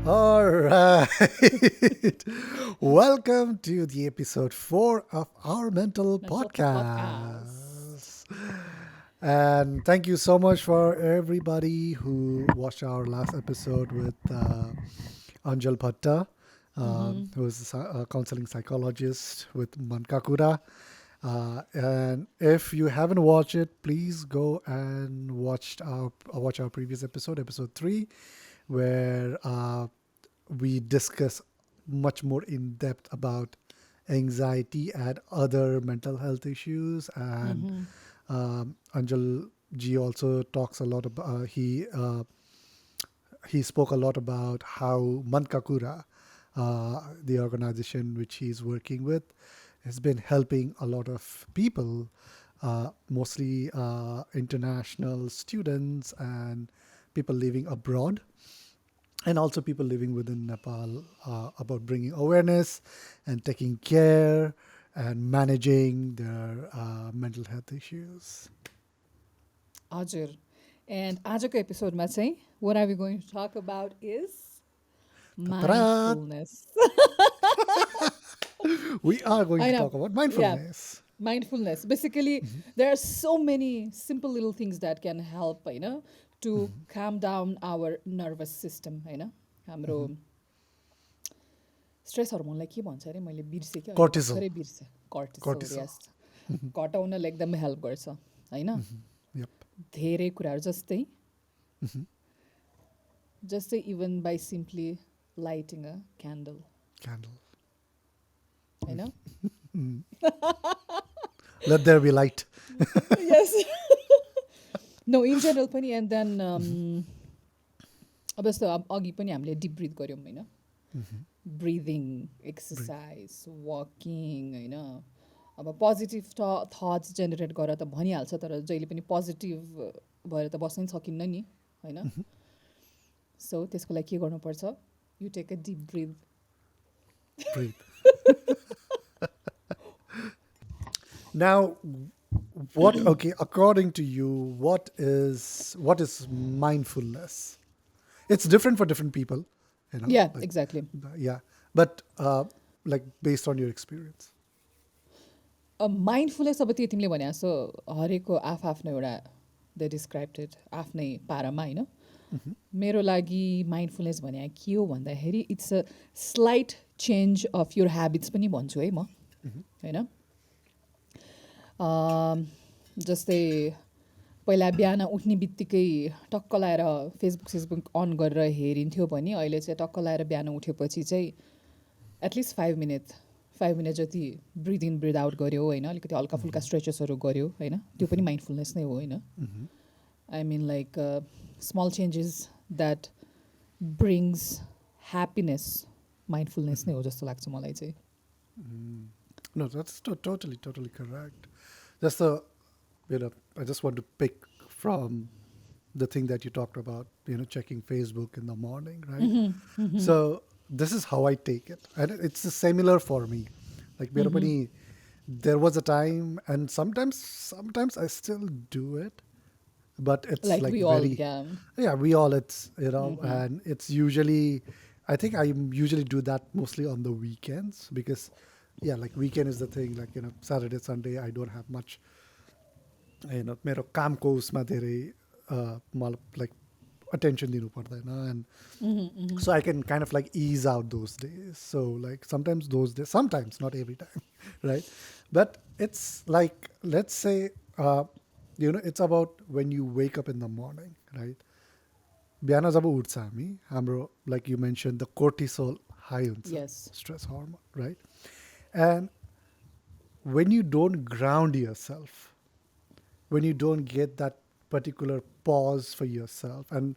All right. Welcome to the episode 4 of our mental Mental podcast. podcast. And thank you so much for everybody who watched our last episode with Anjal Bhatta, who is a counseling psychologist with Mankakura. And if you haven't watched it, please go and watch our previous episode, episode 3, where we discuss much more in depth about anxiety and other mental health issues. And Anjal ji also talks a lot about he spoke a lot about how Mankakura, the organization which he's working with, has been helping a lot of people, mostly international students and people living abroad, and also people living within Nepal, about bringing awareness and taking care and managing their mental health issues. हजुर. And आजको एपिसोडमा चाहिँ what are we going to talk about is Ta-ta-da! mindfulness. We are going I to know. talk about Yeah, mindfulness. mindfulness. Basically, there are so many simple little things that can help, to calm down our nervous system, हाम्रो stress हर्मोनलाई के भन्छ अरे मैले बिर्सेँ कि अहिले Cortisol. भर्खरै बिर्सेँ कर्टिसोल Cortisol. Yes घटाउनलाई एकदमै help गर्छ होइन Yep. धेरै कुराहरू जस्तै even by simply lighting a candle Candle. होइन Let there be light. Yes no in general पनि एन्ड देन अब जस्तो अघि पनि हामीले डिप ब्रिथ गऱ्यौँ होइन ब्रिदिङ एक्सर्साइज वकिङ होइन अब पोजिटिभ थट्स जेनेरेट गरेर त भनिहाल्छ तर जहिले पनि पोजिटिभ भएर त बस्नै सकिन्न नि होइन सो त्यसको लागि के गर्नुपर्छ you take a deep breath Breathe. Now, okay, according to you, what is mindfulness? It's different for different people, या like, exactly yeah, but like based on your experience. Mindfulness अब त्यो तिमीले भने जस्तो हरेकको आफ्नो एउटा द डिस्क्राइब्ड आफ्नै पारामा होइन मेरो लागि माइन्डफुलनेस भने के हो भन्दाखेरि it's a slight change of your habits पनि भन्छु है म होइन जस्तै पहिला बिहान उठ्ने बित्तिकै टक्क लाएर फेसबुक अन गरेर हेरिन्थ्यो भने अहिले चाहिँ टक्क लाएर बिहान उठेपछि चाहिँ एटलिस्ट 5 मिनट जति ब्रिथ इन ब्रिथ आउट गऱ्यो होइन अलिकति हल्का फुल्का स्ट्रेचेसहरू गऱ्यो होइन त्यो पनि माइन्डफुलनेस नै हो होइन I mean like small changes that brings happiness mindfulness नै हो जस्तो लाग्छ मलाई चाहिँ No, that's totally correct. Just the, I just want to pick from the thing that you talked about, checking Facebook in the morning, right? So this is how I take it, and it's similar for me. Like, there was a time, and sometimes I still do it, but it's like like we all very, क्या yeah, we all, it's, and it's usually, I think I usually do that mostly on the weekends because, yeah, like weekend is the thing, like, Saturday, Sunday, I don't have much, मेरो कामको उसमा धेरै मलाई like attention दिनु पर्दैन, and so I can kind of like ease out those days. So like sometimes those days, sometimes, not every time, right? But it's like, let's say, it's about when you wake up in the morning, right? बिहान जब उठ्छ हाम्रो like you mentioned, the cortisol high हुन्छ, yes stress hormone, right? And when you don't ground yourself, when you don't get that particular pause for yourself, and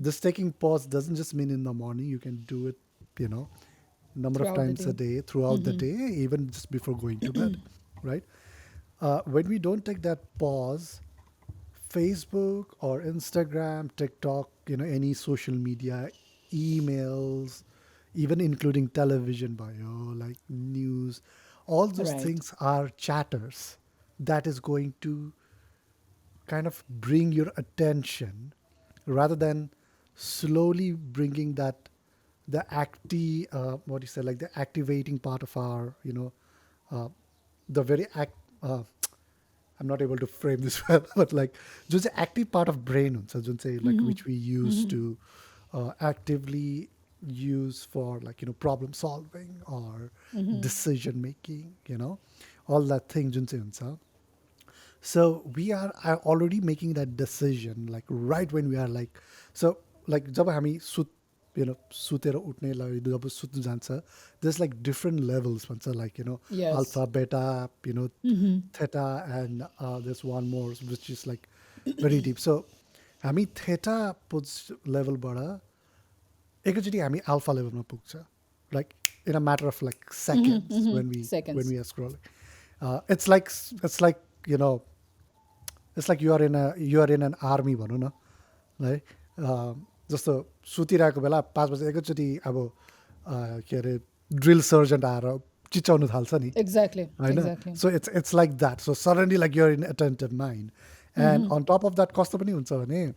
this taking pause doesn't just mean in the morning, you can do it, number of through out the times a day day throughout the day, even just before going to bed, right? When we don't take that pause, Facebook or Instagram, TikTok, any social media, emails, even including television bio, like news, all those right things are chatters that is going to kind of bring your attention rather than slowly bringing that the what do you say, like the activating part of our, uh, the very I'm not able to frame this well, but like just the active part of brain हुन्छ जुन चाहिँ like which we use to actively use for like problem solving or decision making, all that thing जुन चाहिँ हुन्छ. So we are already making that decision like right when we are like, so like जब हामी सुतेर उठ्नेलाई जब सुत्नु जान्छ, there's like different levels भन्छ, like Yes. alpha, beta, theta, and there's one more which is like very deep. So हामी theta levelबाट एकैचोटि हामी alpha levelमा पुग्छ, like in a matter of like seconds when Seconds. we are scrolling. It's like you know it's like you are in an army भनौँ न है. जस्तो सुतिरहेको बेला 5 बजे एकैचोटि अब के अरे ड्रिल सर्जन्ट आएर चिच्याउनु थाल्छ नि Exactly. होइन. Exactly. So it's like that. So suddenly like you're in attentive mind. And on top of that कस्तो पनि हुन्छ भने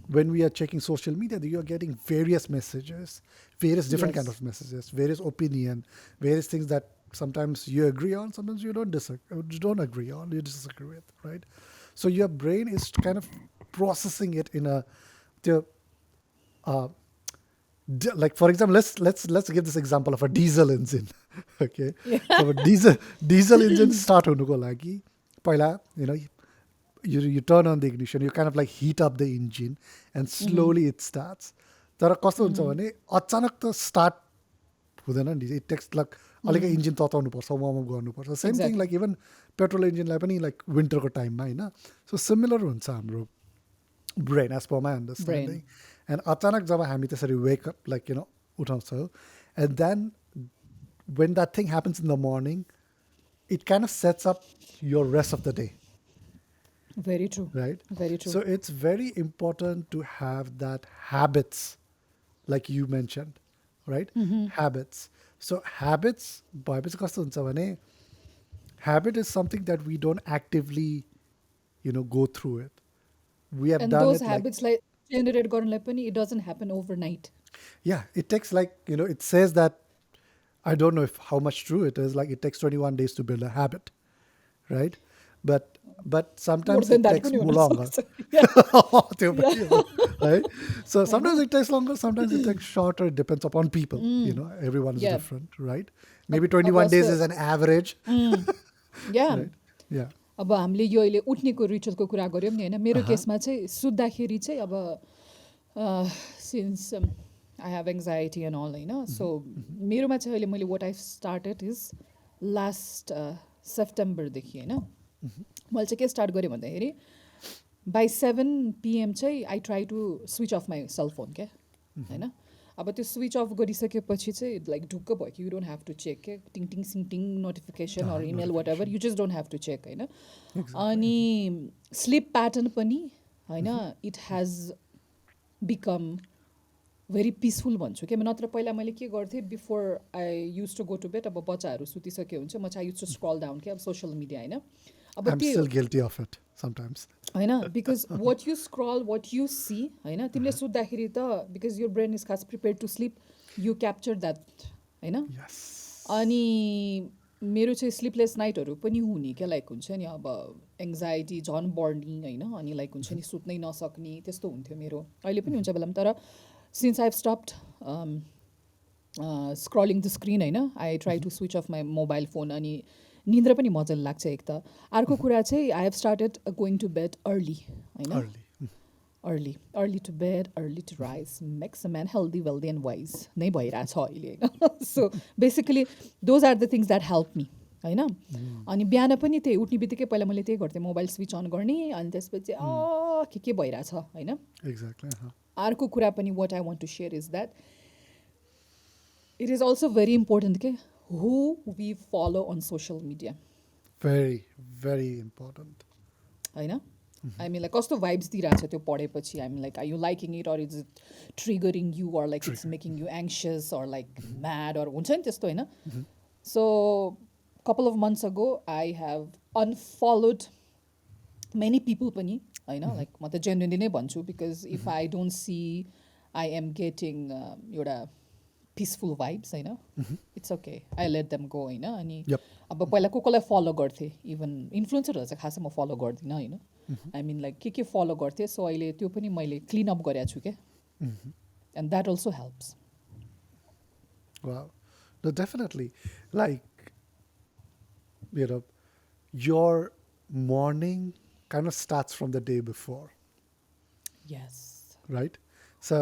when we are checking social media, you are getting various messages, various different kind Yes. of messages, various opinion, various things that sometimes you agree on, sometimes you don't agree on, you disagree with, right? So your brain is kind of processing it in the uh, like for example, let's give this example of a diesel engine. Okay, Yeah. so a diesel engine start हुनुको लागि पहिला you turn on the ignition, you kind of like heat up the engine and slowly it starts. तर कस्तो हुन्छ भने अचानक त start हुँदैन नि. इट टेक्स लाइक अलिकति इन्जिन तताउनुपर्छ, वार्म अप गर्नुपर्छ. Same thing Exactly. Like even petrol इन्जिनलाई पनि लाइक विन्टरको टाइममा होइन. सो सिमिलर हुन्छ हाम्रो ब्रेन एज पर माई अन्डरस्ट्यान्डिङ. एन्ड अचानक जब हामी त्यसरी वेकअप लाइक उठाउँछौँ, and then when that thing happens in the morning, it kind of sets up your rest of the day, Very true. right? Very true. So it's very important to have that habits, like you mentioned, right? Habits. So habits, भएपछि कस्तो हुन्छ भने habit is something that we don't actively, go through it. We have And done those it like, habits like generate गर्नलाई पनि it doesn't happen overnight. yeah, it takes like, it says that, I don't know if how much true it is, like it takes 21 days to build a habit, right? But More sometimes than it that takes पनि more हुन longer. सक्छ. Yeah. त्यो Yeah. पनि हो, right? So I sometimes know. it takes longer, sometimes it takes shorter. It depends upon people. Everyone is Yeah. different, right? Maybe अब 21 days जस्तो is an average, yeah. right? Yeah. अब हामीले यो अहिले उठ्नेको रिचुअलको कुरा गऱ्यौँ नि होइन. मेरो Uh-huh. केसमा चाहिँ सुत्दाखेरि चाहिँ अब since I have anxiety and all होइन. सो मेरोमा चाहिँ अहिले मैले वाट आई स्टार्टेड इज लास्ट सेप्टेम्बरदेखि होइन. मैले चाहिँ के स्टार्ट गरेँ भन्दाखेरि बाई 7 PM चाहिँ I try to switch off my cellphone क्या होइन. अब त्यो स्विच अफ गरिसकेपछि चाहिँ लाइक ढुक्क भयो कि you don't have to check के टिङ टिङ सिङ टिङ notification or email whatever, you just don't have to check होइन. अनि स्लिप प्याटर्न पनि होइन it has become very peaceful भन्छु क्या. नत्र पहिला मैले के गर्थेँ before I use to go to bed, अब बच्चाहरू सुतिसक्यो हुन्छ म चाहिँ युज टु स्क्रल डाउन क्या अब सोसियल मिडिया होइन. अब I'm त्यो still guilty of it sometimes. होइन because what you scroll what you see होइन तिमीले सुत्दाखेरि त बिकज यो ब्रेन इज खास prepare to sleep you capture that होइन. Yes. अनि मेरो चाहिँ स्लिपलेस नाइटहरू पनि हुने क्या लाइक हुन्छ नि अब एङ्जाइटी झन् बढ्ने होइन. अनि लाइक हुन्छ नि सुत्नै नसक्ने त्यस्तो हुन्थ्यो मेरो. अहिले पनि हुन्छ बेलामा. तर since I have stopped scrolling the screen होइन I try to switch off my mobile phone. अनि निन्द्रा पनि मजाले लाग्छ एक त. अर्को कुरा चाहिँ I have started going to bed early होइन. Early. Early to bed early to rise makes a man healthy wealthy and wise नै भइरहेछ अहिले होइन. So basically those are the things that help me होइन. अनि बिहान पनि त्यही उठ्ने बित्तिकै पहिला मैले त्यही गर्थेँ, मोबाइल स्विच अन गर्ने अनि त्यसपछि के भइरहेछ होइन. Exactly. Uh-huh. अर्को कुरा पनि what I want to share is that it is also very important के who we follow on social media Very, very important. होइन. आई मिन लाइक कस्तो भाइब्स दिइरहेको छ त्यो पढेपछि. I mean like are you liking it or is it triggering you or like it's making you anxious or like mad or हुन्छ नि त्यस्तो होइन. So couple of months ago I have unfollowed many people पनि होइन. Like म त genuinely नै भन्छु because if I don't see I am getting एउटा पिसफुल भाइब्स होइन it's okay I let them go होइन अनि Yep. अब पहिला को कसलाई फलो गर्थेँ इभन इन्फ्लुएन्सरहरू चाहिँ खासै म फलो गर्दिनँ होइन आई मिन लाइक के फलो गर्थेँ सो अहिले त्यो पनि मैले क्लिन अप गरेको छु क्या and that also helps Wow. No, definitely. Like, you know, your morning kind of starts from the day before, yes right? So,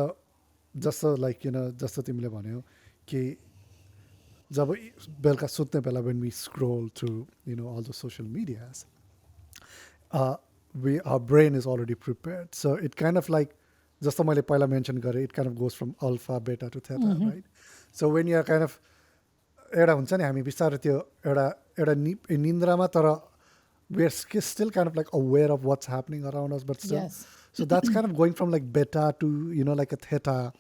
जस्तो लाइक जस्तो तिमीले भन्यौ कि जब बेलुका सुत्ने बेला when we scroll through all the social medias, our brain is already prepared. So it kind of like जस्तो मैले पहिला मेन्सन गरेँ, it kind of goes from alpha, beta to theta, right? So when you are kind of एउटा हुन्छ नि हामी बिस्तारै त्यो एउटा एउटा निन्द्रामा तर we are still kind of like aware of what's happening around us, but still. Yes. So that's kind of going from like beta to, like a theta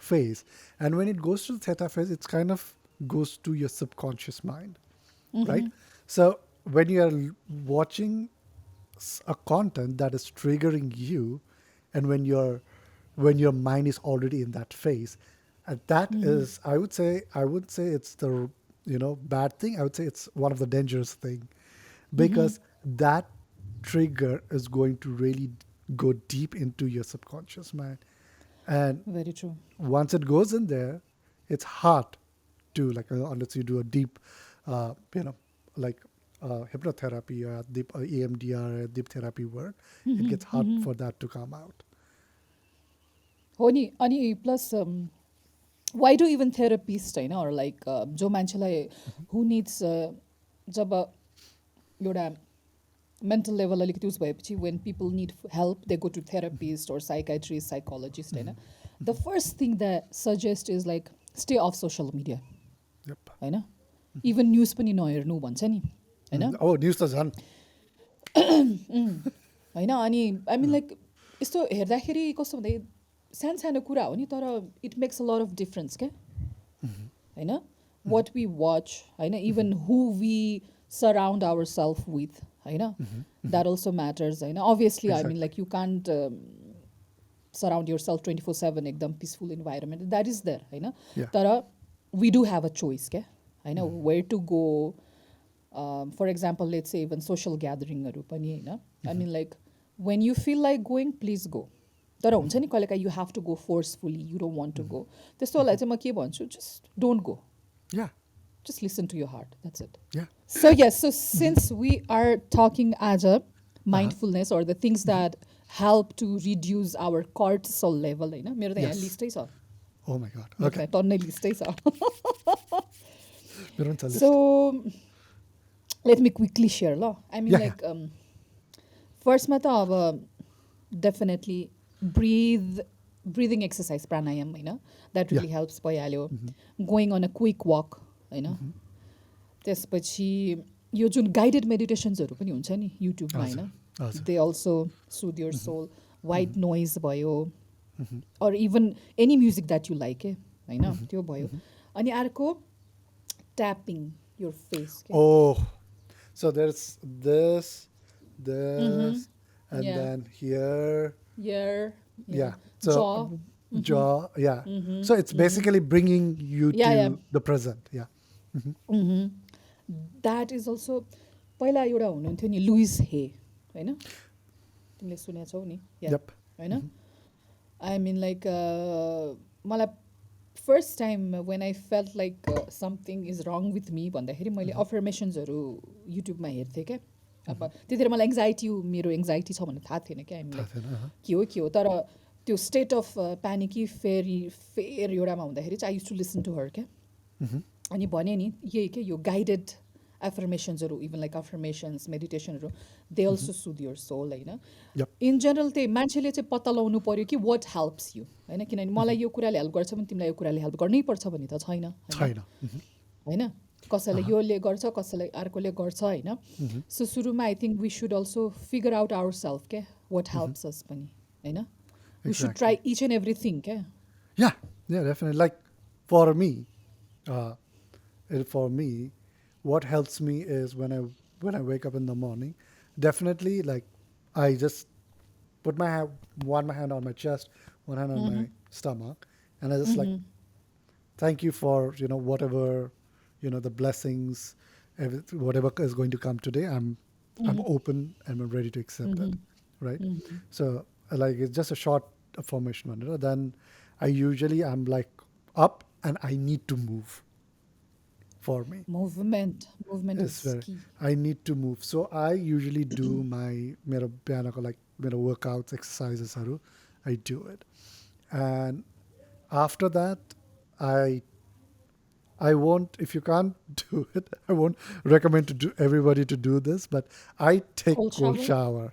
phase. And when it goes to the theta phase, it's kind of goes to your subconscious mind, right? So when you are watching a content that is triggering you, and when your mind is already in that phase, and that is, I would say it's the bad thing. I would say it's one of the dangerous thing, because that trigger is going to really go deep into your subconscious mind, and Very true. once it goes in there, it's hard to like unless you do a deep, like hypnotherapy or deep EMDR, deep therapy work, it gets hard for that to come out. हो नि अनि plus why do even therapist होइन or like जो मान्छेलाई who needs जब एउटा mental level अलिकति worse भएपछि when people need help they go to therapist or psychiatrist psychologist होइन the first thing they suggest is like stay off social media Yep. होइन even news पनि नहेर्नु भन्छ नि होइन Oh, news त झन्. होइन अनि आई मिन लाइक यस्तो हेर्दाखेरि कस्तो भन्दा सानो सानो कुरा हो नि तर it makes a lot of difference क्या होइन वाट वी वाच होइन even who we surround our self with होइन द्याट अल्सो म्याटर्स होइन obviously I mean like you can't surround your self 24/7 एकदम peaceful environment that is there होइन Yeah. तर we do have a choice क्या होइन where to go for example let's say even social ग्यादरिङहरू पनि होइन I mean like when you feel like going please go तर हुन्छ नि कहिलेकाहीँ you have to go forcefully you don't want to go त्यस्तोलाई चाहिँ म के भन्छु just don't go Yeah. just listen to your heart that's it Yeah. so yes so since we are talking as a mindfulness or the things that help to reduce our cortisol level होइन मेरो त यहाँ Yes. लिस्टै छ Oh my God. मेरो Okay. त टन्नै लिस्टै छ मेरो पनि छ list. so let me quickly share ल I mean Yeah, like फर्स्टमा त अब definitely breathing exercise pranayam होइन that really helps भइहाल्यो going on a quick walk होइन त्यसपछि यो जुन गाइडेड मेडिटेसन्सहरू पनि हुन्छ नि युट्युबमा होइन हजुर. They also soothe your soul white noise भयो or even any music that you like ए होइन त्यो भयो अनि अर्को tapping your face Oh, so there's this, and Yeah. then here. यर Yeah. So jaw jaw. Yeah. So it's basically bringing you Yeah, to yeah. the present. Yeah. That is also पहिला एउटा हुनुहुन्थ्यो नि लुइस हे होइन तिमीले सुनेको छौ नि Yeah. Yep. होइन आई मिन लाइक मलाई first time when I felt like something is रङ विथ मी भन्दाखेरि मैले अफर्मेसन्सहरू युट्युबमा हेर्थेँ क्या अब त्यतिखेर मलाई एङ्जाइटी मेरो एङ्जाइटी छ भन्ने थाहा थिएन क्या थाहा थिएन, के हो तर त्यो स्टेट अफ प्यानिकी फेर एउटामा हुँदाखेरि चाहिँ I use to listen to her क्या अनि भने नि यही के यो गाइडेड एफर्मेसन्सहरू इभन लाइक अफर्मेसन्स मेडिटेसनहरू they also soothe your soul होइन Yep. इन जेनरल त्यही मान्छेले चाहिँ पत्ता लगाउनु पऱ्यो कि वाट हेल्प्स यु होइन किनभने मलाई यो कुराले हेल्प गर्छ भने तिमीलाई यो कुराले हेल्प गर्नै पर्छ भन्ने त छैन होइन? China. होइन कसैलाई योले गर्छ कसैलाई अर्कोले गर्छ होइन सो सुरुमा I think we should also figure out ourself क्या वाट हेल्प्स अस पनि होइन we should try each and everything क्या Yeah. Yeah. Definitely. Like for me, for me, what helps me is when I wake up in the morning. Definitely, like I just put one hand on my chest, one hand on my stomach, and I just like thank you for whatever the blessings, whatever is going to come today. I'm open and I'm ready to accept it, right? So like it's just a short affirmation one. Then I'm like up and I need to move for me. movement It's is very key. I need to move. So I usually do my like workouts, exercises. I do it, and after that, I I won't. If you can't do it, I won't recommend to do everybody to do this. But I take Cold cold shower. shower,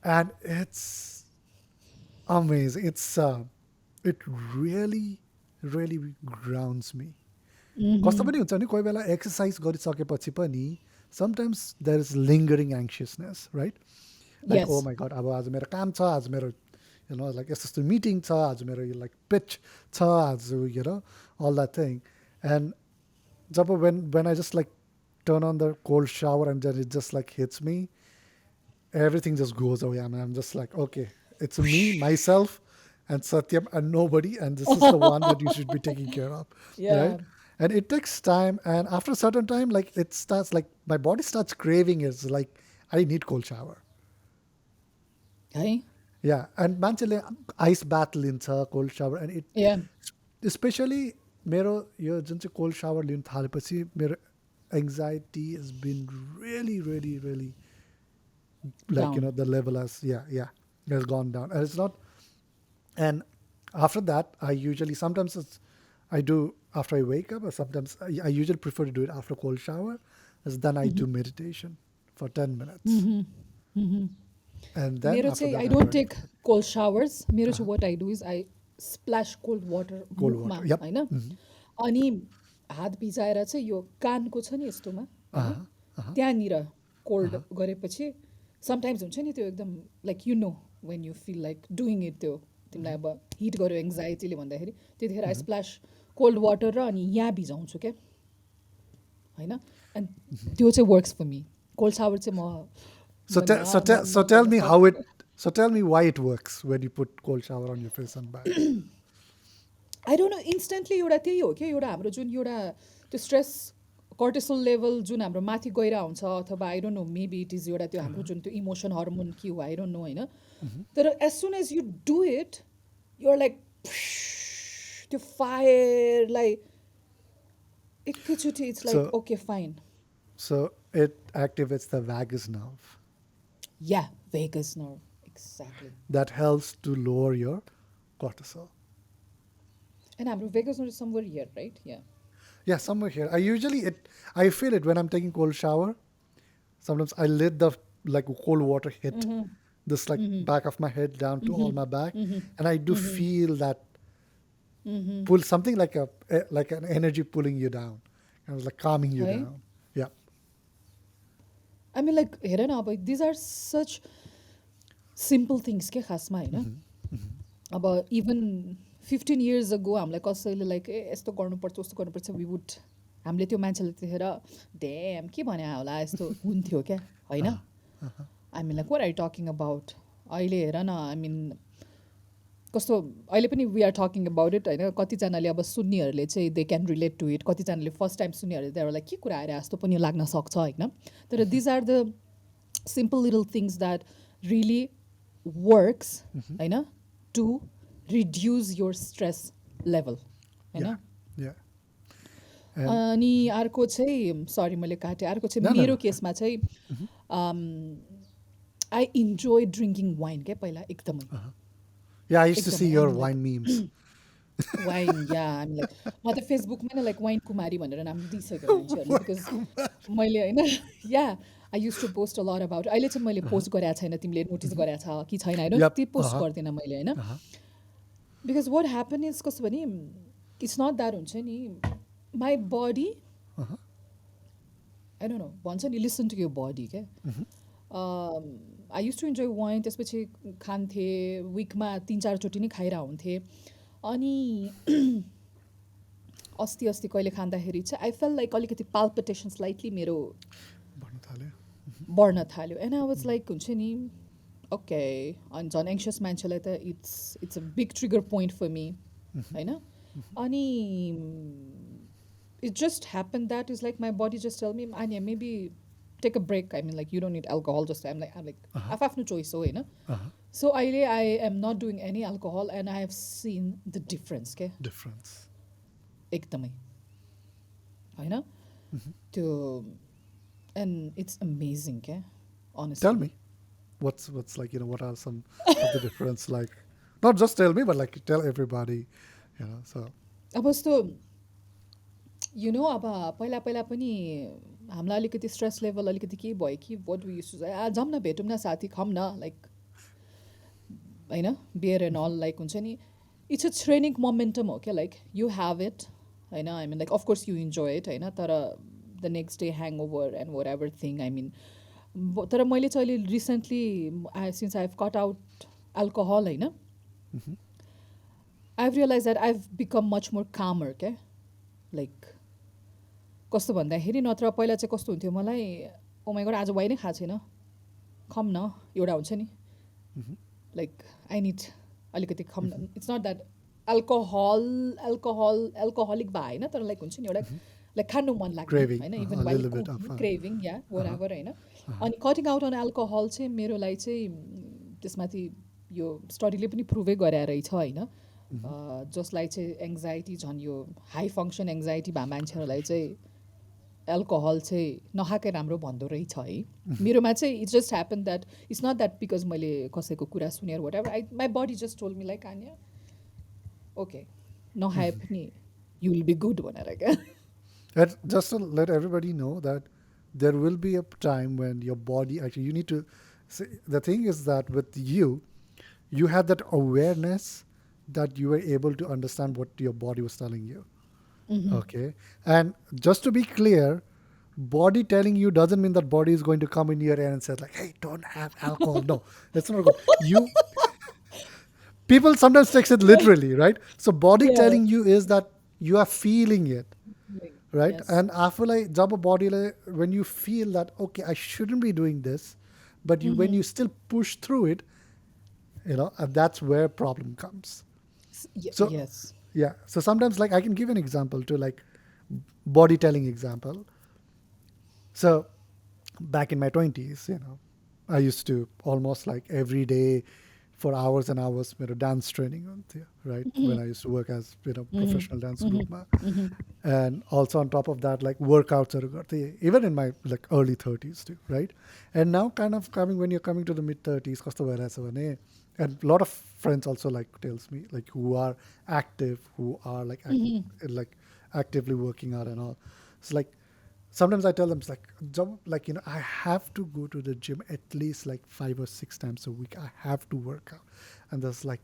and it's amazing. It really really grounds me. कस्तो पनि हुन्छ नि कोही बेला exercise गरिसकेपछि पनि sometimes there is lingering anxiousness, right? Like, oh Yes. my god, अब आज मेरो काम छ, आज मेरो like यस्तो यस्तो meeting छ, आज मेरो like pitch छ, आज all that thing. And जब when I just like turn on the cold shower and then it just like hits me, everything just goes away. I mean, I'm just like, okay, it's me, myself, and Satyam, and nobody, and this is the one that you should be taking care of, right? Yeah. And it takes time, and after a certain time, like it starts, like my body starts craving it. It's like I need cold shower. Hey. Yeah, and मान्छेले ice bath लिन्छ cold shower, and it Yeah. especially मेरो यो जुन चाहिँ cold shower लिन थालेपछि मेरो anxiety has been really really really like Down. the level has gone down, and it's not. And after that I usually sometimes I do after I wake up, or sometimes I usually prefer to do it after cold shower, as then I do meditation for 10 minutes, and then मेरो after चाहिँ that I I'm don't ready take cold showers. मेरो चाहिँ what I do is I splash cold water cold मुखमा water. Yep. होइन. अनि हात भिजाएर चाहिँ यो कानको छ नि यस्तोमा होइन, त्यहाँनिर कोल्ड गरेपछि समटाइम्स हुन्छ नि त्यो एकदम like when you feel like doing it, त्यो तिमीलाई अब हिट गर्यो एङ्जाइटीले भन्दाखेरि त्यतिखेर आई स्प्ल्यास कोल्ड वाटर र अनि यहाँ भिजाउँछु क्या होइन. अनि त्यो चाहिँ वर्क्स फर मी. कोल्ड सावर चाहिँ म So म so tell गर्न me सक्दिनँ. so tell me why it works when you put cold shower on your face and back. I don't no, instantly एउटा त्यही हो कि एउटा हाम्रो जुन एउटा त्यो स्ट्रेस कर्टिसोल लेभल जुन हाम्रो माथि गएर हुन्छ, अथवा आई don't no maybe it is एउटा त्यो हाम्रो जुन त्यो इमोसन हर्मोन के हो आई डोन्ट नो होइन. तर as soon as you do it you're like त्यो फायरलाई एकैचोटि it's like So okay fine. so it activates the vagus nerve yeah vagus nerve exactly. that helps to lower your cortisol. And हाम्रो vagus nerve somewhere here right. Yeah Yeah, somewhere here. I feel it when I'm taking cold shower. Sometimes I let the like cold water hit this like back of my head down to all my back, and I do feel that pull, something like like an energy pulling you down, kind of like calming you है. down. Yeah. I mean like हेर न, अब these are such simple things के खासमा होइन. अब even 15 years ago हामीलाई कसैले लाइक यस्तो गर्नुपर्छ उस्तो गर्नुपर्छ वी वुड, हामीले त्यो मान्छेले त्यतिखेर ड्याम के भने होला यस्तो हुन्थ्यो क्या होइन. I mean like what are you talking about. अहिले हेर न, आई मिन कस्तो अहिले पनि we are talking about it होइन. कतिजनाले अब सुन्नेहरूले चाहिँ they can relate to it, कतिजनाले फर्स्ट टाइम सुन्नेहरूले त्यहाँबाट लाइक के कुरा आएर जस्तो पनि लाग्न सक्छ होइन. तर these are the simple little things that really works होइन to reduce your stress level होइन. Yeah. Yeah. And अनि अर्को चाहिँ सरी मैले काटेँ, अर्को चाहिँ no, no, मेरो no. केसमा चाहिँ आई इन्जोय ड्रिङ्किङ वाइन क्या पहिला एकदमै Yeah, I used to see एकदमै. your अनि लाइक wine memes. वाइन या हामी लाइक म त फेसबुकमै नै लाइक वाइन कुमारी भनेर नाम दिइसक्यो मान्छेहरूले, बिकज मैले होइन yeah I use to post a lot about. अहिले चाहिँ मैले पोस्ट गरेको छैन, तिमीले नोटिस गरेको छ कि छैन होइन, Yep. त्यो पोस्ट गर्दिनँ मैले होइन. बिकज वाट ह्यापन इज कस्तो भने इट्स नट द्याट हुन्छ नि माई बडी आई डोन्ट नो भन्छ नि लिसन टु यर बडी क्या. आई युज टु इन्जोय वाइन, त्यसपछि खान्थेँ विकमा 3-4 चोटि नै खाएर हुन्थेँ. अनि अस्ति कहिले खाँदाखेरि चाहिँ आई फेल लाइक अलिकति पाल्पिटेसन स्लाइटली मेरो भन्नु थाल्यो. बढ्न थाल्यो. एन्ड आई वाज लाइक हुन्छ नि ओके. अनि झन् एङ्सियस मान्छेलाई त it's a big trigger point for me होइन. अनि it just happened that is like my body just tell me Anya maybe take a break. I mean like you don't need alcohol just I'm like Uh-huh. आफ्नो choice हो हैन. Uh-huh. So I am not doing any alcohol and I have seen the difference के Difference. एकदमै हैन Hmm. त्यो and it's amazing के Tell honestly. me, what's like, what are some of the difference like? Not just tell me, but like tell everybody, So अब जस्तो अब पहिला पहिला पनि हामीलाई अलिकति स्ट्रेस लेभल अलिकति के भयो कि वाट वी युज टु जाउँ न भेटौँ न साथी खाऊँ न लाइक होइन बियर एन्ड अल लाइक हुन्छ नि इट्स अ ट्रेनिङ मोमेन्टम हो क्या लाइक यु हेभ इट होइन I mean like of course you enjoy it होइन तर the next day hangover and whatever thing I mean तर मैले चाहिँ अहिले recently since I have cut out alcohol होइन mhm. I have realize that I have become much more calmer क्या like कस्तो भन्दाखेरि नत्र पहिला चाहिँ कस्तो हुन्थ्यो मलाई ओ माइ गॉड आज वाइन नै खाएको छैन खम न एउटा हुन्छ नि लाइक आई निड अलिकति खम इट्स नट द्याट एल्कोहलिक भए होइन तर लाइक हुन्छ नि एउटा लाइक खानु मन लाग्ने Craving, होइन even a while little bit of cooking craving या वर uh-huh. एभर होइन. Uh-huh. अनि कटिङ आउट अन एल्कोहल चाहिँ मेरो लागि चाहिँ त्यसमाथि यो स्टडीले पनि प्रुभै गराएर रहेछ होइन Mhm. जसलाई चाहिँ एङ्जाइटी झन् यो हाई फङ्सन एङ्जाइटी भए मान्छेहरूलाई चाहिँ एल्कोहल चाहिँ नखाएकै राम्रो भन्दो रहेछ है. मेरोमा चाहिँ it's just happen that it's not that because मैले कसैको कुरा सुनेर whatever my body just told me like आन्या ओके नखाए पनि यु विल बी गुड भनेर क्या. And just to let everybody know that there will be a time when your body actually, you need to see, the thing is that with you had that awareness that you were able to understand what your body was telling you. Okay. And just to be clear, body telling you doesn't mean that body is going to come in your ear and say like, hey, don't have alcohol. No, that's not good. People sometimes take it literally, right? So body Yeah. telling you is that you are feeling it, right? Yes. And after like jab body when you feel that okay, I shouldn't be doing this, but when you still push through it, and that's where problem comes. So Yes. yeah, so sometimes like I can give an example to like body telling example. So back in my 20s, I used to almost like every day for hours and hours dance training हुन्थ्यो, right? When I used to work as professional dance group ma. And also on top of that like workouts even in my like early 30s too, right? And now kind of coming when you're coming to the mid 30s कस्तो भइरहेछ भने, and a lot of friends also like tells me like who are active, who are like like actively working out and all. It's like sometimes I tell them it's like I have to go to the gym at least like 5 or 6 times a week. I have to work out, and there's like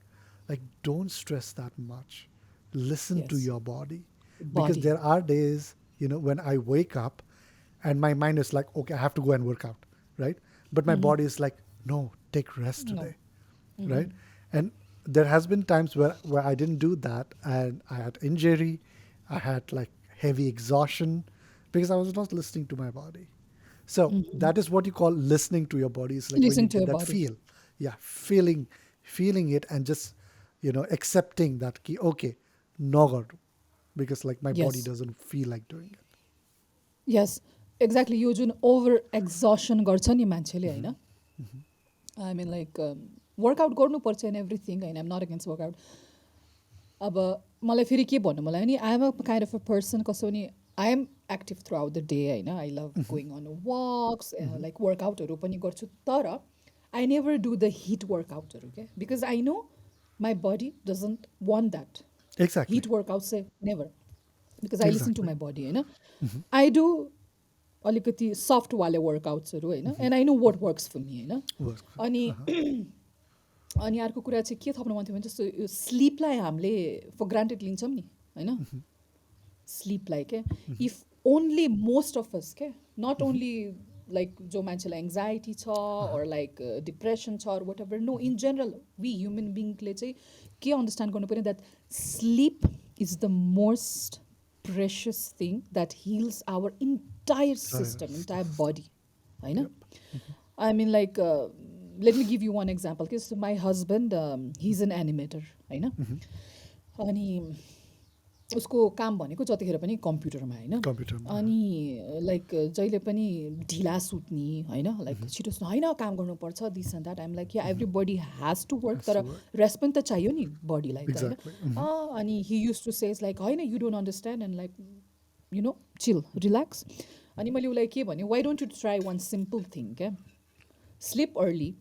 don't stress that much. Listen to Yes. your body, because Body. there are days when I wake up, and my mind is like okay I have to go and work out, right? But my body is like no, take rest No. today, right? And there has been times where I didn't do that and I had injury, I had like heavy exhaustion because I was not listening to my body. So that is what you call listening to your body. It's like when you Listen to get your that body. feel, yeah, feeling it and just accepting that ki, okay, no gardu, because like my body Yes. doesn't feel like doing it. Yes exactly यो जुन over exertion गर्छ नि मान्छेले होइन I mean like workout गर्नुपर्छ and everything होइन I'm nut against workout. अब मलाई फेरि के भन्नु मलाई नि I am a kind of a person कसो भने I am active throughout the day होइन I love going on walks like वर्कआउटहरू पनि गर्छु तर I never do the HIIT वर्कआउटहरू क्या because I know my body doesn't want that Exactly, HIIT workout चाहिँ never because I listen to exactly. My body होइन I do अलिकति soft वाले वर्कआउट्सहरू होइन and I know watt works for me होइन. Works. अनि अनि अर्को कुरा चाहिँ के थप्नु मन थियो भने जस्तो यो स्लिपलाई हामीले फर ग्रान्टेड लिन्छौँ नि होइन स्लिपलाई क्या if only most of us क्या नट ओन्ली लाइक जो मान्छेलाई एङ्जाइटी छ अर लाइक डिप्रेसन छ or whatever no in general we human बिङले चाहिँ के अन्डरस्ट्यान्ड गर्नु पर्ने that sleep is the most precious thing that heals our entire system entire body होइन. I mean, like, let me give you one example. Because my husband, he's an animator, होइन. अनि उसको काम भनेको जतिखेर पनि कम्प्युटरमा होइन कम्प्युटरमा अनि लाइक जहिले पनि ढिला सुत्ने होइन लाइक छिटो सुत्नु होइन काम गर्नुपर्छ this and that I'm like yeah everybody has to work has तर to work. रेस्ट पनि त चाहियो नि बडीलाई त होइन Exactly. अनि हि युज टु सेज लाइक होइन you don't understand and like you know chill relax अनि मैले उसलाई के भने why don't you try one simple thing क्या स्लिप अर्ली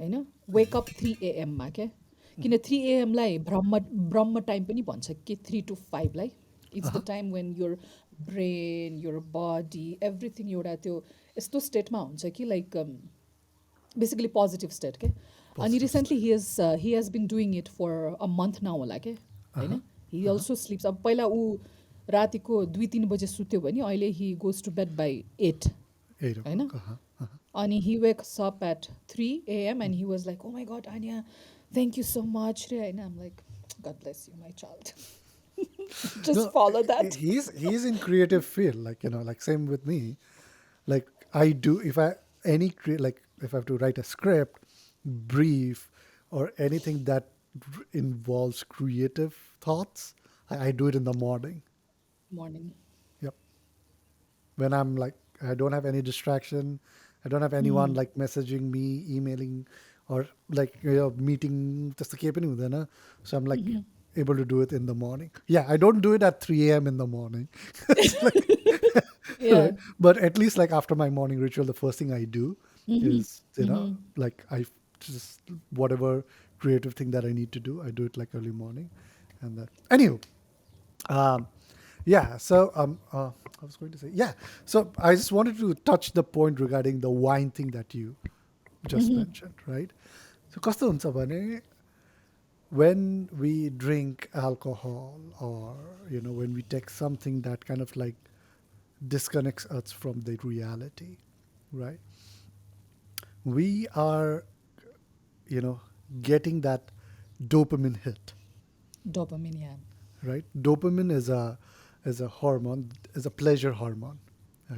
होइन वेक अप 3 AM क्या किन 3 AM-लाई ब्रह्म टाइम पनि भन्छ कि 3 to 5-लाई it's the time when your brain your body everything एउटा त्यो यस्तो स्टेटमा हुन्छ कि लाइक बेसिकली पोजिटिभ स्टेट के अनि Positive recently he has been doing it for a month now होला के होइन हि अल्सो स्लिप्स अब पहिला ऊ रातिको 2-3 बजे सुत्यो भने अहिले हि गोज टु बेड बाई 8 8 होइन o'clock. अनि he wakes up at 3 AM and he was like, oh my God, Anya, thank you so much. And I'm like, God bless you, my child. Just No, follow that. he's in creative field, like like same with me. Like I do, if I like if I have to write a script, brief, or anything that involves creative thoughts, I do it in the morning. Morning. Yep. When I'm like, I don't have any distraction, I don't have anyone like messaging me, emailing, or like meeting. Just the keeping with it, so I'm like able to do it in the morning. Yeah, I don't do it at 3 a.m. in the morning. It's like, Yeah. right? But at least like after my morning ritual, the first thing I do is like I just whatever creative thing that I need to do, I do it like early morning, and that. Anyway, um, yeah. So I was going to say yeah. So I just wanted to touch the point regarding the wine thing that you just mentioned, right? So कस्तो हुन्छ भने when we drink alcohol or when we take something that kind of like disconnects us from the reality, right? We are getting that dopamine hit, Dopamine, yeah. right? Dopamine is a hormone, is a pleasure hormone.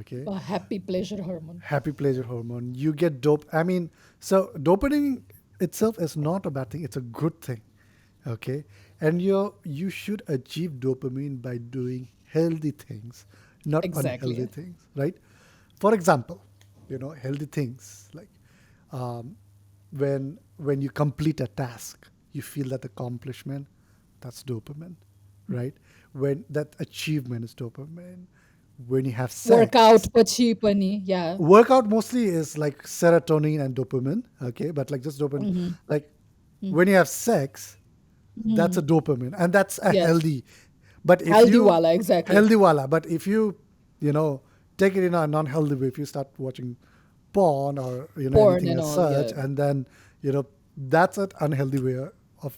Okay, A happy pleasure hormone. happy pleasure hormone. You get dope. I mean, so dopamine itself is not a bad thing. It's a good thing. Okay, and you should achieve dopamine by doing healthy things, not unhealthy Exactly. things, right? For example, healthy things like when you complete a task, you feel that accomplishment, that's dopamine, right? When that achievement is dopamine. When you have Workout sex, पछि पनि, yeah. workout mostly is like serotonin and dopamine, okay, but like just dopamine, like when you have sex, that's a dopamine and that's a Yes. healthy. But if Healthy you wala, exactly. healthy wala, but if you know take it in a non-healthy way, if you start watching porn or Porn anything and as all, such, yeah. and then that's an unhealthy way of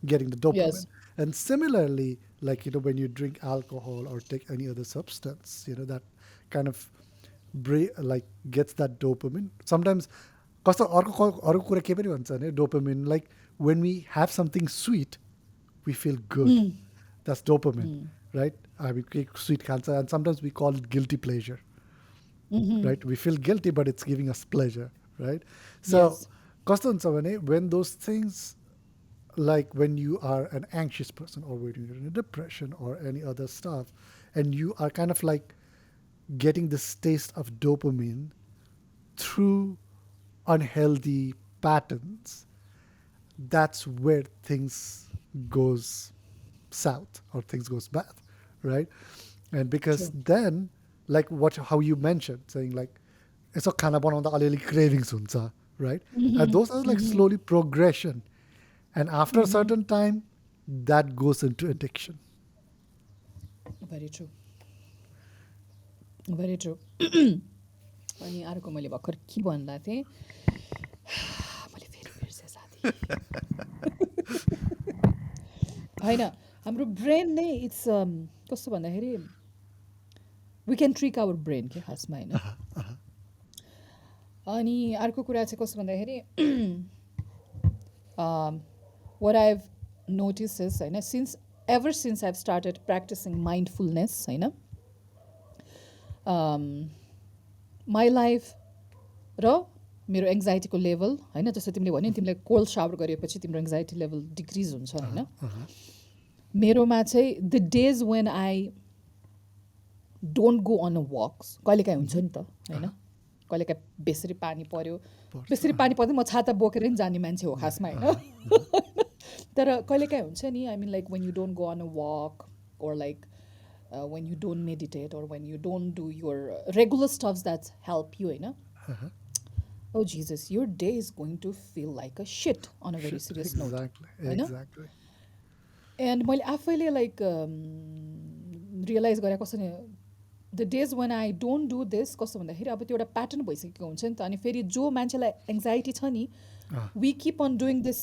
getting the dopamine. Yes. And similarly, like when you drink alcohol or take any other substance, that kind of like gets that dopamine. Sometimes कस्तो अर्को कुरा के पनि भन्छ भने dopamine, like when we have something sweet, we feel good. That's dopamine, right? I mean, sweet cancer, and sometimes we call it guilty pleasure, right? We feel guilty, but it's giving us pleasure, right? So, Yes. कस्तो हुन्छ भने when those things, like when you are an anxious person or when you're in a depression or any other stuff, and you are kind of like getting this taste of dopamine through unhealthy patterns, that's where things goes south or things goes bad, right? And because True. then, like how you mentioned, saying like it's a khana banaउँदा अलिअलि cravings हुन्छ, right? And those are like slowly progression, and after a certain time, that goes into addiction. Very true. Very true. अनि अर्को मैले भर्खर के भन्दा थिएँ मैले फेरि बिर्सेँ साथी होइन हाम्रो ब्रेन नै इट्स कस्तो भन्दाखेरि we can trick our brain के खासमा होइन अनि अर्को कुरा चाहिँ कस्तो भन्दाखेरि what I've noticed is होइन ever since I've started practicing mindfulness होइन my life र मेरो एङ्जाइटीको लेभल होइन जस्तो तिमीले भन्यो नि तिमीले कोल्ड सावर गरेपछि तिम्रो एङ्जाइटी लेभल डिक्रिज हुन्छ होइन मेरोमा चाहिँ the days when I don't go on a walks कहिलेकाहीँ हुन्छ नि त होइन कहिलेकाहीँ बेसरी पानी पऱ्यो पर्छ बेसरी पानी पर्दा म छाता बोकेर नि जाने मान्छे हो खासमा होइन तर कहिलेकाहीँ हुन्छ नि I mean like when you don't go on a walk or like when you don't meditate or when you don't do your regular stuffs that help you, you know, oh Jesus, your day is going to feel like a shit on a very Shit, serious note, exactly, you know. exactly. And मैले आफैले like realise गरेको कस्तो नि the days one I don't do this कस्तो भन्दाखेरि अब त्यो एउटा प्याटर्न भइसकेको हुन्छ नि त अनि फेरि जो मान्छेलाई एङ्जाइटी छ नि we keep on doing this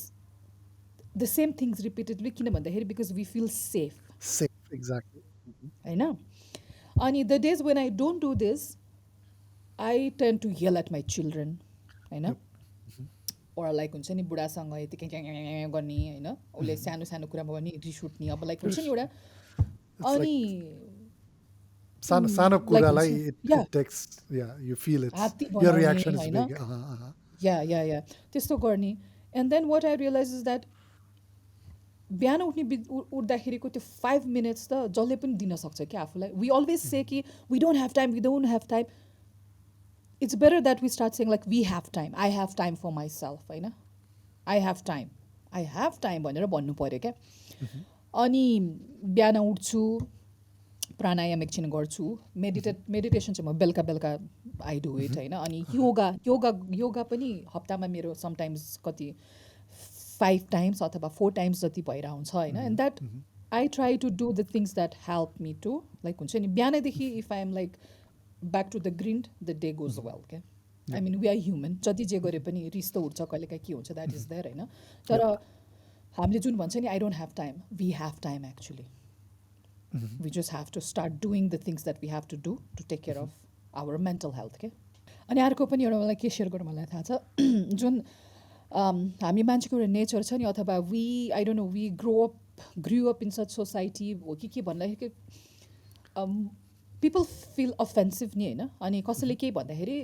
the same things repeatedly किन भन्दाखेरि because we feel safe Safe, exactly. होइन अनि the days when I don't do this I tend to yell at my children होइन Yep. or लाइक हुन्छ नि बुढासँग यतिकै गर्ने होइन उसले सानो सानो कुरामा पनि रिस उठ्ने अब लाइक हुन्छ नि एउटा It's like अनि सानो लाइक हुन्छ कुरालाई या it takes, yeah, you feel it's हात्ती your बनाउने reaction is होइन big. या त्यस्तो गर्ने and then what I realize is that बिहान उठ्ने उठ्दाखेरिको त्यो 5 मिनट्स त जसले पनि दिन सक्छ क्या आफूलाई वी अलवेज से कि we don't have time we don't have time it's better that we start saying like we have time I have time for myself होइन आई ह्याभ टाइम भनेर भन्नु पऱ्यो क्या अनि बिहान उठ्छु प्राणायाम एकछिन गर्छु मेडिटेसन चाहिँ म बेलुका बेलुका आई डु इट होइन अनि योगा पनि हप्तामा मेरो समटाइम्स कति 5 टाइम्स अथवा 4 टाइम्स जति भएर हुन्छ होइन and that I try to do the things that help me to like हुन्छ नि बिहानैदेखि if I am like back to the grind the day goes well क्या आई मिन वी आर ह्युमन जति जे गरे पनि रिस त उठ्छ कहिलेकाहीँ के हुन्छ द्याट इज देयर होइन तर हामीले जुन भन्छ नि I don't have time we have time actually we just have to start doing the things that we have to do to take care of our mental health के अनि अर्को पनि एउटा मलाई के सेयर गर्नु मलाई थाहा छ जुन हामी मान्छेको एउटा नेचर छ नि अथवा we I don't know we grow up in such society हो कि के भन्दाखेरि पिपल फिल अफेन्सिभ नि होइन अनि कसैले केही भन्दाखेरि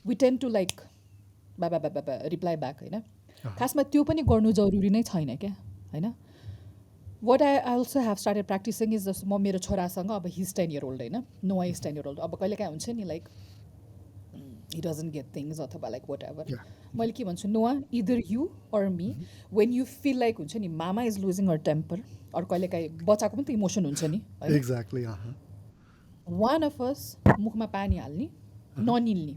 वी टेन टु लाइक बाबा रिप्लाई ब्याक होइन खासमा त्यो पनि गर्नु जरुरी नै छैन क्या होइन what I also have started practicing is this म मेरो छोरासँग अब हिज 10 year old होइन नो इज 10 year old अब कहिलेकाहीँ हुन्छ नि like he doesn't get things अथवा लाइक वाट एभर Yeah. मैले के भन्छु Noah either you or me when you feel like हुन्छ नि mama is losing her temper अरू कहिलेकाहीँ बच्चाको पनि त इमोसन हुन्छ नि होइन Exactly. वान अफ अस मुखमा पानी हाल्ने ननिल्ने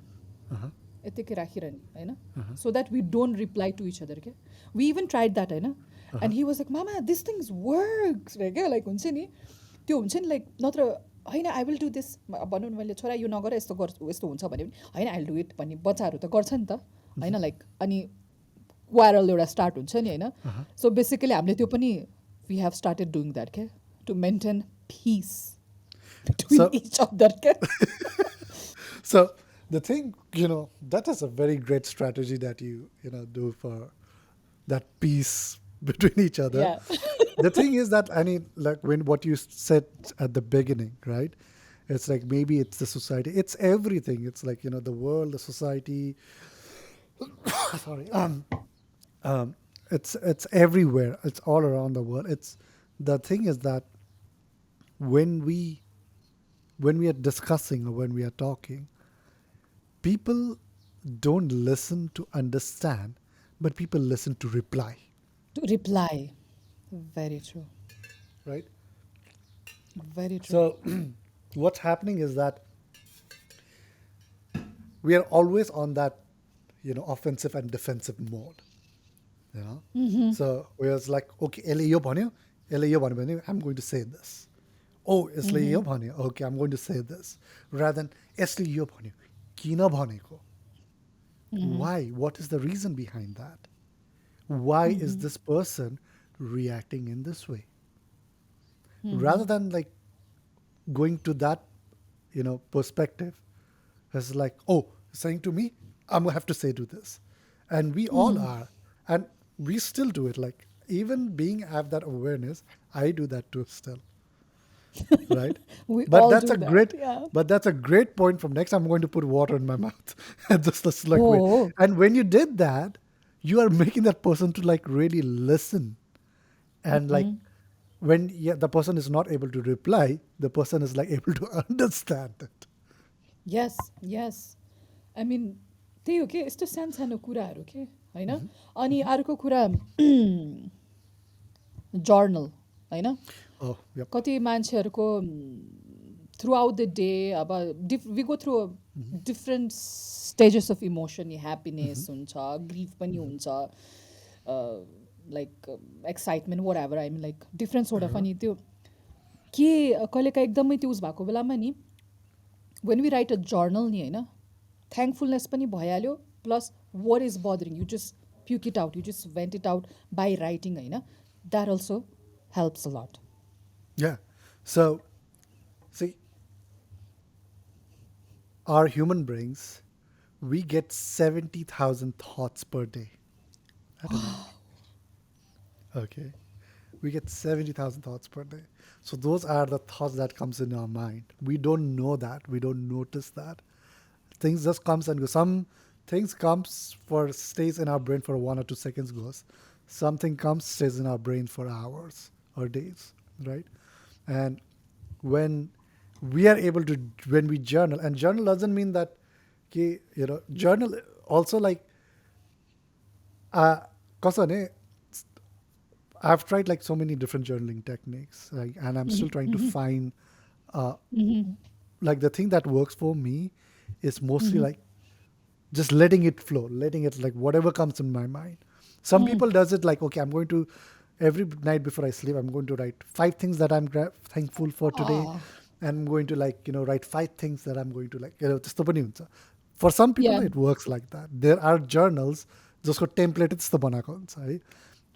यतिकै राखिरहने होइन so that we don't reply to each other क्या वी इभन ट्राइड द्याट होइन एन्ड हि वाज लाइक मामा दिस थिङ्स वर्क्स क्या लाइक हुन्छ नि त्यो हुन्छ नि लाइक नत्र होइन आई विल डु दिस भनौँ न मैले छोरा यो नगर यस्तो यस्तो हुन्छ भने पनि होइन आई विल डु इट भन्ने बच्चाहरू त गर्छ नि त होइन लाइक अनि क्वारल एउटा स्टार्ट हुन्छ नि होइन सो बेसिकली हामीले त्यो पनि we have started doing that क्या to maintain peace between So, each other क्या so the thing, that is a very great strategy that you do for that peace between each other. या The thing is that, I mean, like when what you said at the beginning, right? It's like maybe it's the society, it's everything. It's like, the world, the society. Sorry. It's everywhere. It's all around the world. It's the thing is that when we are discussing or when we are talking, people don't listen to understand, but people listen to reply, to reply. Very true. right? Very true. So what's happening is that we are always on that, offensive and defensive mode. So we was like, okay, यसले यो भन्यो भने I'm going to say this. Oh, यसले यो भन्यो, okay, I'm going to say this. Rather than यसले यो भन्यो, किन भनेको? Why? What is the reason behind that? Why is this person reacting in this way? Rather than like going to that, perspective, it's like, oh, saying to me, I'm gonna have to say to this, and we all are, and we still do it. Like even being have that awareness, I do that too still, right? We But all that's do a that. great, Yeah. but that's a great point. From next, I'm going to put water in my mouth, and just like wait. Oh. And when you did that, you are making that person to like really listen, and like when yeah, the person is not able to reply, the person is like able to understand it. Yes yes I मिन त्यही हो कि यस्तो सानो सानो कुराहरू के होइन अनि अर्को कुरा जर्नल होइन Oh, yep. कति मान्छेहरूको थ्रु आउट द डे अब we go through different stages of emotion happiness हुन्छ ग्रिफ पनि हुन्छ like excitement whatever I mean like different sort of अनि त्यो के कहिलेकाहीँ एकदमै त्यो उस भएको बेलामा नि when we write a journal नि होइन थ्याङ्कफुलनेस पनि भइहाल्यो plus what is bothering you just puke it out you just vent it out by writing होइन that also helps a lot Yeah. So, see, our human brains, we get 70,000 thoughts per day at a night. Okay. We get 70,000 thoughts per day. So those are the thoughts that comes in our mind. We don't know that. We don't notice that. Things just comes and goes. Some things comes for stays in our brain for 1 or 2 seconds goes. Something comes stays in our brain for hours or days, right? And when we are able to when we journal, and journal doesn't mean that journal also like कस्तो भने I've tried like so many different journaling techniques, like, and I'm still trying to find uh, like the thing that works for me is mostly like just letting it flow, letting it like whatever comes in my mind. Some people does it like, okay, I'm going to every night before I sleep, I'm going to write 5 things that I'm thankful for today, and I'm going to like write 5 things that I'm going to like त्यस्तो पनि हुन्छ. For some people या it works like that. There are journals जसको template त्यस्तो बनाएको हुन्छ है.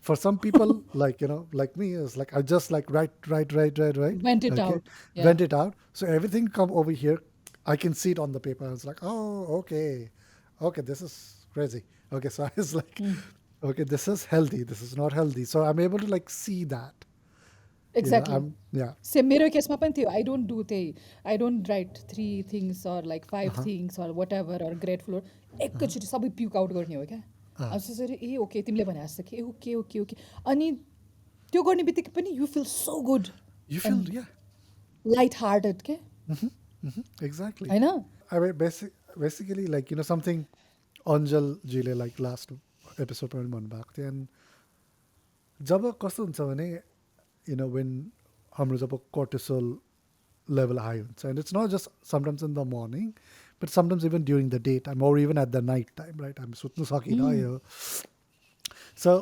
For some people like like me is like I just like write, Venant it okay, out या vent it out, so everything come over here, I can see it on the paper. It's like, oh, okay, this is crazy. Okay, so I was like, okay, this is healthy, this is not healthy, so I'm able to like see that. Exactly I'm yeah. Same मेरो केसमा पनि थियो I don't do त्यही I don't write 3 things or like 5 things or whatever or grateful एकैचोटि सबै प्युक out गर्ने हो क्या अनि त्यसरी ए ओके तिमीले भने जस्तो कि ए ओके ओके ओके अनि त्यो गर्ने बित्तिकै पनि you feel so good You feel, end yeah. Light hearted के Exactly. होइन I mean, basically like something Anjal जीले like last episode पनि भन्नुभएको थियो. And जब कस्तो हुन्छ भने when हाम्रो जब cortisol level high हुन्छ, and it's not just sometimes in the morning, but sometimes even during the daytime or even at the night time, right? हामी सुत्नु सकिरह्यो. So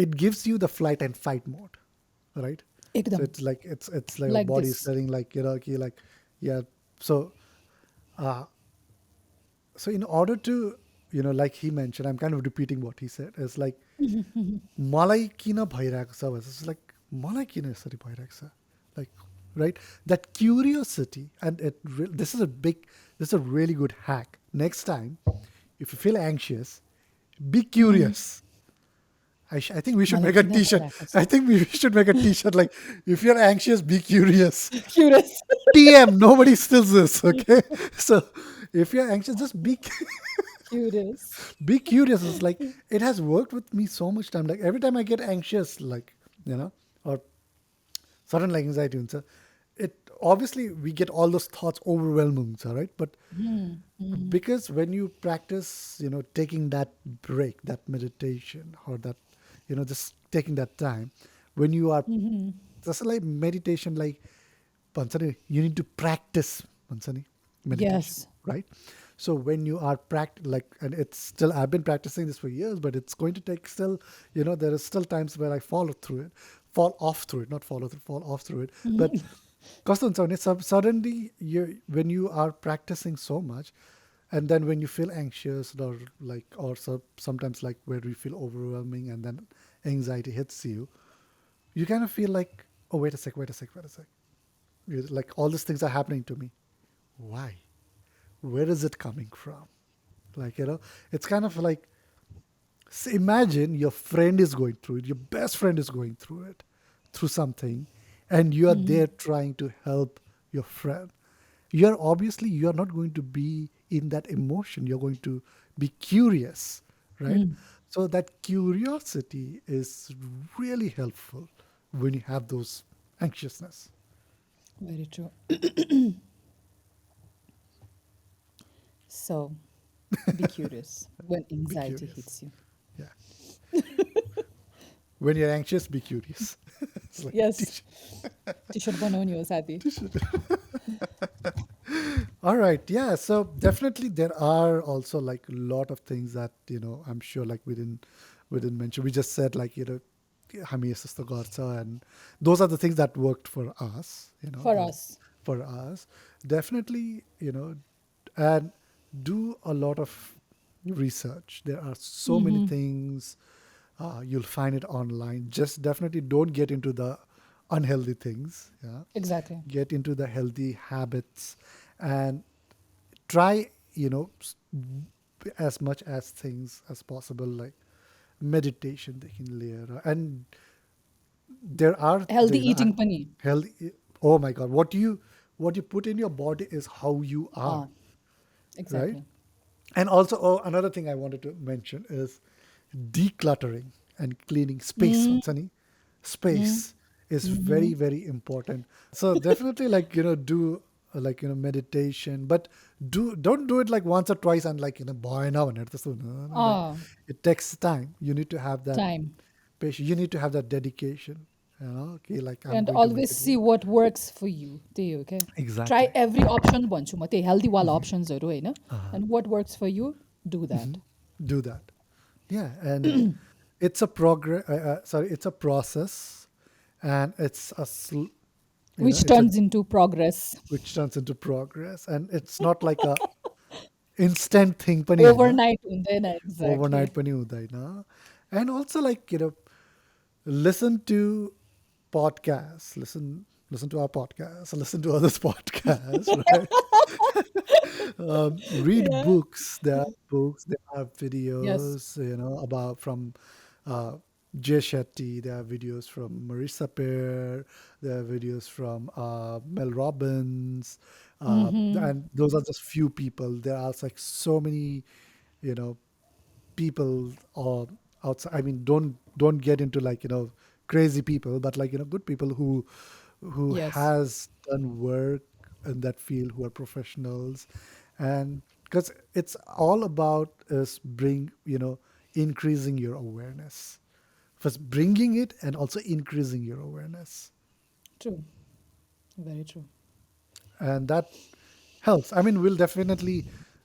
it gives you the flight and fight mode, right? So एकदम it's like our like body this is telling like like yeah. So uh, so in order to like he mentioned, I'm kind of repeating what he said. It's like मलाई किन भइरहेको छ भनेपछि it's like मलाई किन यसरी भइरहेको छ, like, right, that curiosity. And this is a really good hack. Next time if you feel anxious, be curious. I think we should मलाई make a किन t-shirt. भइरहेको I छ think we should make a t-shirt like, if you're anxious, be curious. Curious TM, nobody steals this, okay? So if you're anxious, just curious be curious. It's like it has worked with me so much time. Like every time I get anxious, like or sudden like anxiety, it obviously we get all those thoughts overwhelming, right? But because when you practice, taking that break, that meditation, or that, just taking that time, when you are just like meditation, like भन्छ नि, you need to practice भन्छ नि, meditation, yes right? So when you are like, and it's still, I've been practicing this for years, but it's going to take still, there is still times where I fall off through it, not follow through, fall off through it. But कस्तो हुन्छ भने suddenly when you are practicing so much, and then when you feel anxious or like, or sometimes like where you feel overwhelming and then anxiety hits you, you kind of feel like, oh, wait a sec, like all these things are happening to me. Why? Where is it coming from? Like, it's kind of like, imagine your friend is going through it, your best friend is going through it, through something, and you are there trying to help your friend. You're not going to be in that emotion. You're going to be curious, right? So that curiosity is really helpful when you have those anxiousness. Very true. So, be curious when Be anxiety curious. hits you. Yeah. When you're anxious, be curious. It's like a Yes, t-shirt. t-shirt बनाउने हो साथी. All right. Yeah. So definitely there are also like a lot of things that, I'm sure like we didn't mention. We just said like, हामी यस्तो यस्तो गर्छ, and those are the things that worked for us, For those us. for us. Definitely, and do a lot of research. There are so many things, you'll find it online. Just definitely don't get into the unhealthy things. Yeah, Exactly. get into the healthy habits, and try, as much as things as possible, like meditation they can layer, and there are the Healthy eating pani. healthy. Oh my God, what you put in your body is how you are, Ah, right? exactly. And also, another thing I wanted to mention is decluttering and cleaning space. Mm, Vatsani, space is mm-hmm. very very important. So definitely, like, do, like, meditation, but don't do it like once or twice and like, boy now and like, Ah, it takes time. You need to have that time. patience. You need to have that dedication. Okay, like I'm And going to make always it see work. what works for you. त्यही हो क्या. Try Exactly. every option भन्छु म त्यही हेल्दीवाला अप्सन्सहरू होइन. And what works for you, do that. Do that. Yeah, and it's a progress. Sorry, it's a process, and Which it's a turns into progress. which turns into progress, and it's not like a instant thing pani haina, Overnight हुँदैन. Exactly. overnight pani hudaina. And also, like, listen to podcasts, listen to our podcast, listen to others podcasts, right? Read Yeah. books. There are books. There are Yes. videos, about from uh, Jay Shetty. There are videos from Marissa Peer. There are videos from Mel Robbins, and those are just few people. There are like so many, you know, people or outside. I mean, don't get into like, crazy people, but like, good people who Yes. has done work in that field, who are professionals, and because it's all about is increasing your awareness, first bringing it and also increasing your awareness, True. Very true. and that helps. I mean, we'll definitely,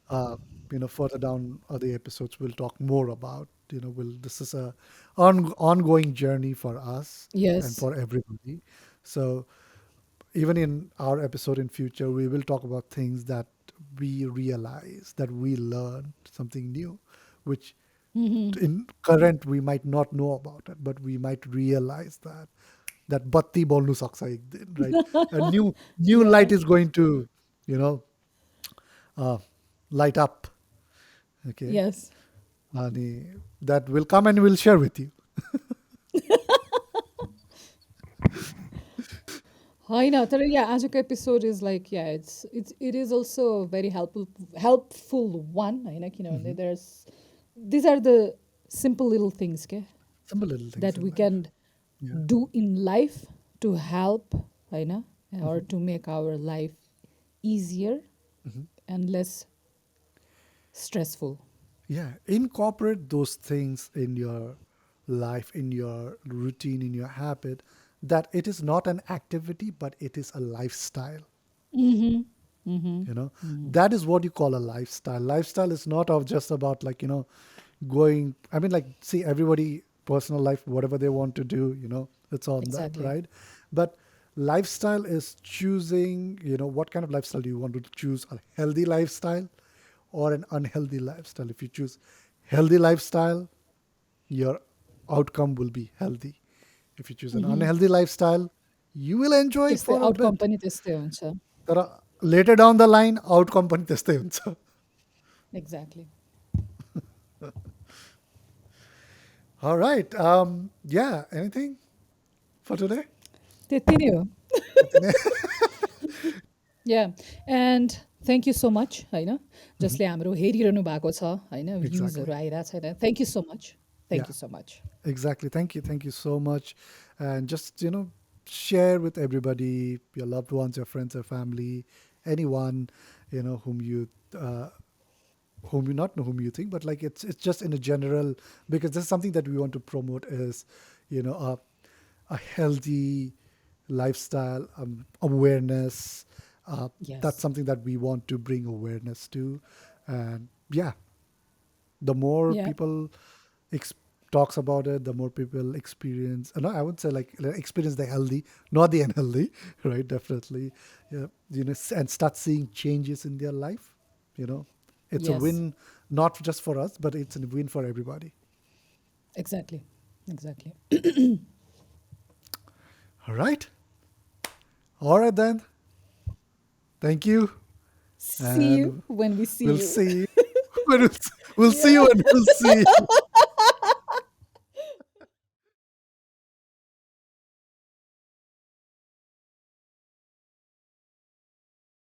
further down the episodes, we'll talk more about, this is a ongoing journey for us and Yes. for everybody. So even in our episode in future, we will talk about things that we realize, that we learned something new, which in current we might not know about it, but we might realize that batti bolnu sakcha ek din, right? A new Yeah. light is going to, you know, uh, light up. Okay, Yes. that will come and we'll share with you. होइन तर या आजको episode is like या it is also a very helpful one होइन किनभने there's these are the simple little things के Simple little things that in we life. can Yeah. do in life to help होइन or to make our life easier and less stressful. Yeah, incorporate those things in your life, in your routine, in your habit, that it is not an activity, but it is a lifestyle. That is what you call a lifestyle. Lifestyle is not of just about like, going, I mean, like, see, everybody personal life, whatever they want to do, it's on them, Exactly. right? But lifestyle is choosing, what kind of lifestyle do you want to choose? A healthy lifestyle or an unhealthy lifestyle? If you choose healthy lifestyle, your outcome will be healthy. If you choose an unhealthy lifestyle, you will enjoy it त्यस्तै for a outcome bit. पनि त्यस्तै हुन्छ. तर later down the line, outcome पनि त्यस्तै हुन्छ. Exactly. All right. Yeah. Anything for today? त्यति नै हो. त्यति नै? Yeah, and thank you so much होइन जसले हाम्रो हेरिरहनु भएको छ होइन Exactly. भ्युजहरू आइरहेको छैन. Thank you so much. Yeah. Thank you so much. Exactly. Thank you. Thank you so much. and just share with everybody, your loved ones, your friends, your family, anyone whom you not know whom you think, but like it's just in a general, because this is something that we want to promote is you know a healthy lifestyle, awareness. That's Yes. something that we want to bring awareness to, and yeah, the more Yeah. people ex- talks about it, the more people experience. No, I would say like experience the healthy, not the unhealthy, right? Definitely, yeah. And start seeing changes in their life. You know, it's a Yes. win, not just for us, but it's a win for everybody. Exactly. Exactly. All right then. Thank you, See you and when we see we'll you. see. we'll, we'll see Yeah. you, and we'll see.